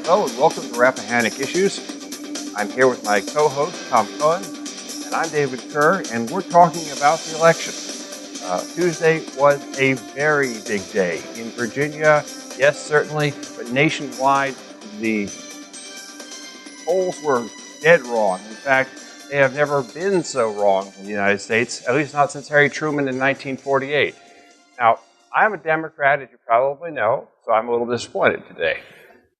Hello and welcome to Rappahannock Issues. I'm here with my co-host, Tom Cohen, and I'm David Kerr, and we're talking about the election. Tuesday was a very big day. In Virginia, yes, certainly, but nationwide, the polls were dead wrong. In fact, they have never been so wrong in the United States, at least not since Harry Truman in 1948. Now, I'm a Democrat, as you probably know, so I'm a little disappointed today.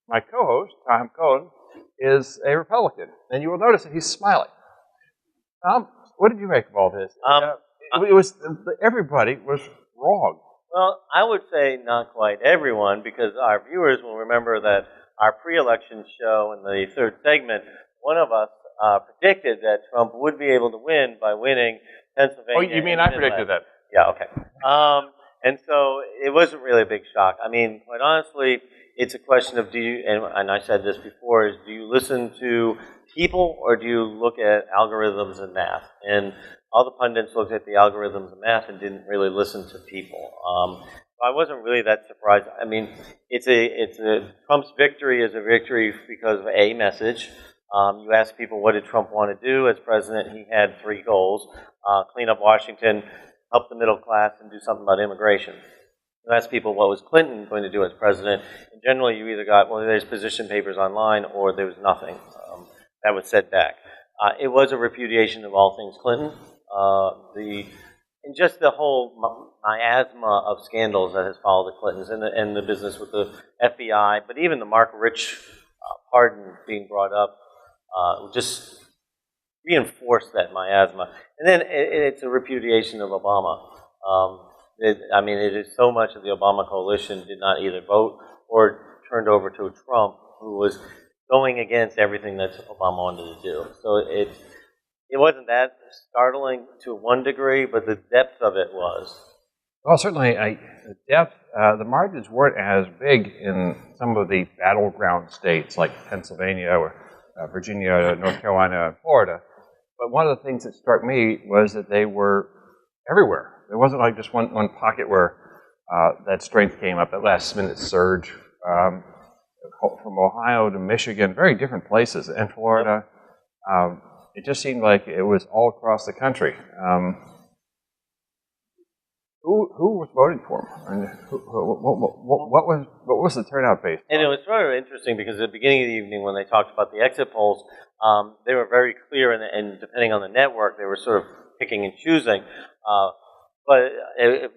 My co-host, Tom Cohen, is a Republican, and you will notice that he's smiling. Tom, what did you make of all this? Everybody was wrong. Well, I would say not quite everyone, because our viewers will remember that our pre-election show in the third segment, one of us predicted that Trump would be able to win by winning Pennsylvania. Oh, you mean I predicted that? Yeah, okay. And so it wasn't really a big shock. I mean, quite honestly, it's a question of and I said this before, is do you listen to people or do you look at algorithms and math? And all the pundits looked at the algorithms and math and didn't really listen to people. So I wasn't really that surprised. I mean, Trump's victory is a victory because of a message. You ask people, what did Trump want to do as president? He had three goals: clean up Washington, help the middle class, and do something about immigration. You ask people, what was Clinton going to do as president? And generally, you either got, well, there's position papers online, or there was nothing. That was said back. It was a repudiation of all things Clinton. And just the whole miasma of scandals that has followed the Clintons, and the business with the FBI, but even the Mark Rich pardon being brought up, just reinforced that miasma. And then it's a repudiation of Obama. It is so much of the Obama coalition did not either vote or turned over to Trump, who was going against everything that Obama wanted to do. So it wasn't that startling to one degree, but the depth of it was. Well, certainly, the depth, the margins weren't as big in some of the battleground states like Pennsylvania or Virginia, North Carolina, and Florida. But one of the things that struck me was that they were everywhere. There wasn't like just one pocket where that strength came up, that last-minute surge from Ohio to Michigan, very different places, and Florida. It just seemed like it was all across the country. Who was voting for him? And what was the turnout based on? And it was sort of interesting because at the beginning of the evening when they talked about the exit polls, they were very clear, and depending on the network, they were sort of picking and choosing. But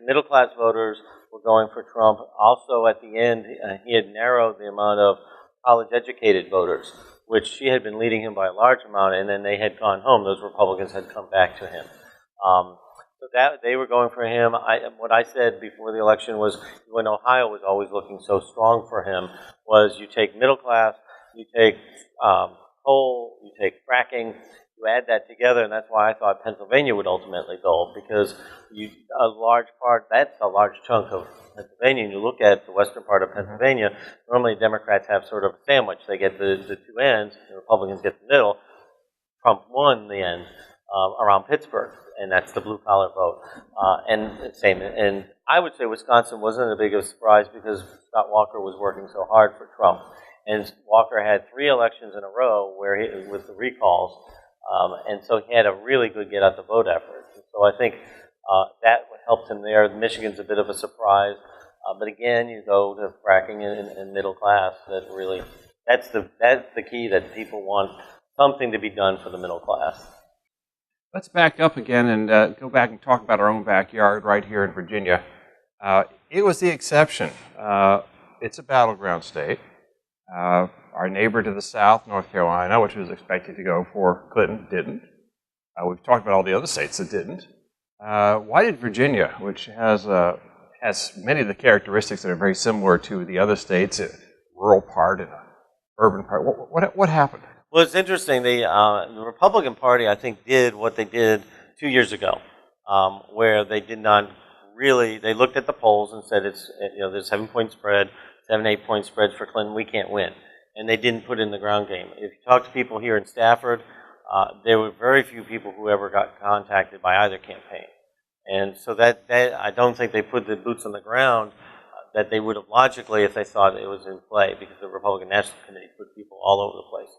middle-class voters were going for Trump. Also, at the end, he had narrowed the amount of college-educated voters, which she had been leading him by a large amount, and then they had gone home. Those Republicans had come back to him. So that they were going for him. What I said before the election was, when Ohio was always looking so strong for him, was you take middle class, you take coal, you take fracking, you add that together, and that's why I thought Pennsylvania would ultimately go, because that's a large chunk of Pennsylvania. And you look at the western part of Pennsylvania, normally Democrats have sort of a sandwich. They get the two ends, the Republicans get the middle. Trump won the end around Pittsburgh, and that's the blue-collar vote. And I would say Wisconsin wasn't a big of a surprise because Scott Walker was working so hard for Trump. And Walker had 3 elections in a row with the recalls, and so he had a really good get-out-the-vote effort. So I think that helped him there. Michigan's a bit of a surprise. But again, you go to fracking and middle class. That's the key, that people want something to be done for the middle class. Let's back up again and go back and talk about our own backyard right here in Virginia. It was the exception. It's a battleground state. Our neighbor to the south, North Carolina, which was expected to go for Clinton, didn't. We've talked about all the other states that didn't. Why did Virginia, which has many of the characteristics that are very similar to the other states, a rural part and an urban part, what happened? Well, it's interesting. The Republican Party, I think, did what they did 2 years ago, where they did not really. They looked at the polls and said, there's a 7-point spread, 8-point spreads for Clinton. We can't win, and they didn't put in the ground game. If you talk to people here in Stafford, there were very few people who ever got contacted by either campaign, and so that I don't think they put the boots on the ground. that they would have logically if they thought it was in play, because the Republican National Committee put people all over the place.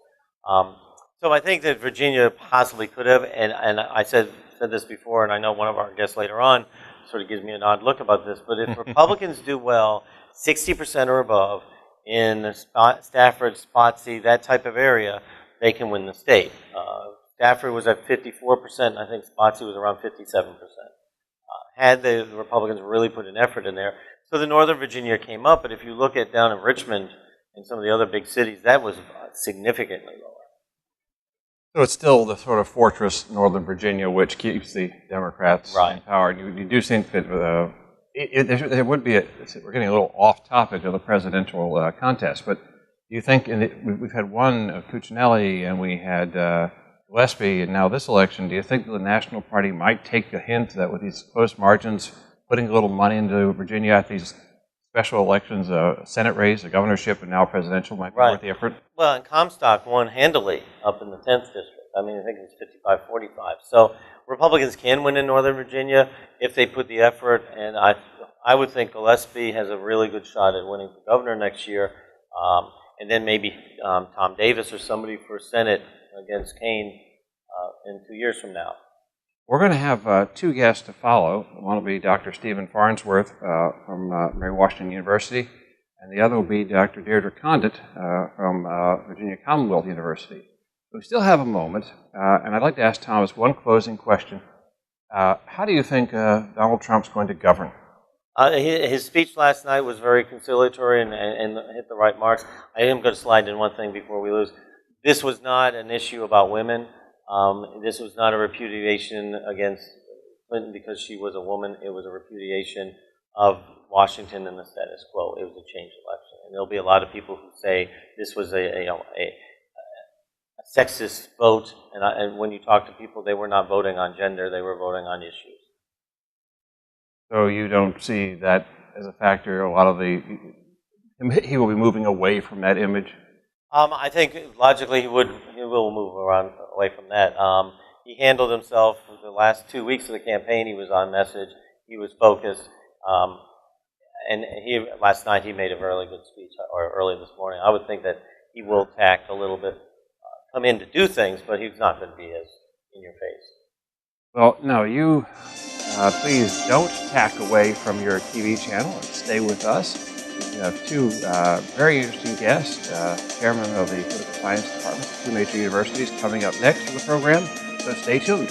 So I think that Virginia possibly could have, and I said this before, and I know one of our guests later on sort of gives me an odd look about this, but if Republicans do well, 60% or above in Stafford, Spotsy, that type of area, they can win the state. Stafford was at 54%, I think Spotsy was around 57%. Had the Republicans really put an effort in there. So the Northern Virginia came up, but if you look at down in Richmond and some of the other big cities, that was significantly lower. So it's still the sort of fortress Northern Virginia which keeps the Democrats in power. You do think that there would be we're getting a little off topic of the presidential contest, but do you think we've had one of Cuccinelli and we had Gillespie, and now this election, do you think that the National Party might take a hint that with these close margins, putting a little money into Virginia at these special elections, a Senate race, a governorship, and now a presidential might be worth the effort? Well, and Comstock won handily up in the 10th district. I mean, I think it was 55-45. So Republicans can win in Northern Virginia if they put the effort, and I would think Gillespie has a really good shot at winning for governor next year, and then maybe Tom Davis or somebody for Senate against Kane in 2 years from now. We're going to have two guests to follow. One will be Dr. Stephen Farnsworth from Mary Washington University, and the other will be Dr. Deirdre Condit from Virginia Commonwealth University. We still have a moment, and I'd like to ask Thomas one closing question. How do you think Donald Trump's going to govern? His speech last night was very conciliatory and hit the right marks. I am going to slide in one thing before we lose. This was not an issue about women. This was not a repudiation against Clinton because she was a woman. It was a repudiation of Washington and the status quo. It was a changed election. And there'll be a lot of people who say this was a sexist vote. And when you talk to people, they were not voting on gender. They were voting on issues. So you don't see that as a factor? A lot of he will be moving away from that image? I think logically he will move away from that. He handled himself for the last 2 weeks of the campaign. He was on message. He was focused. And last night he made a really good speech, or early this morning. I would think that he will tack a little bit, come in to do things, but he's not going to be as in your face. Well, no, you please don't tack away from your TV channel and stay with us. We have two very interesting guests, chairman of the Political Science Department at two major universities, coming up next for the program, so stay tuned.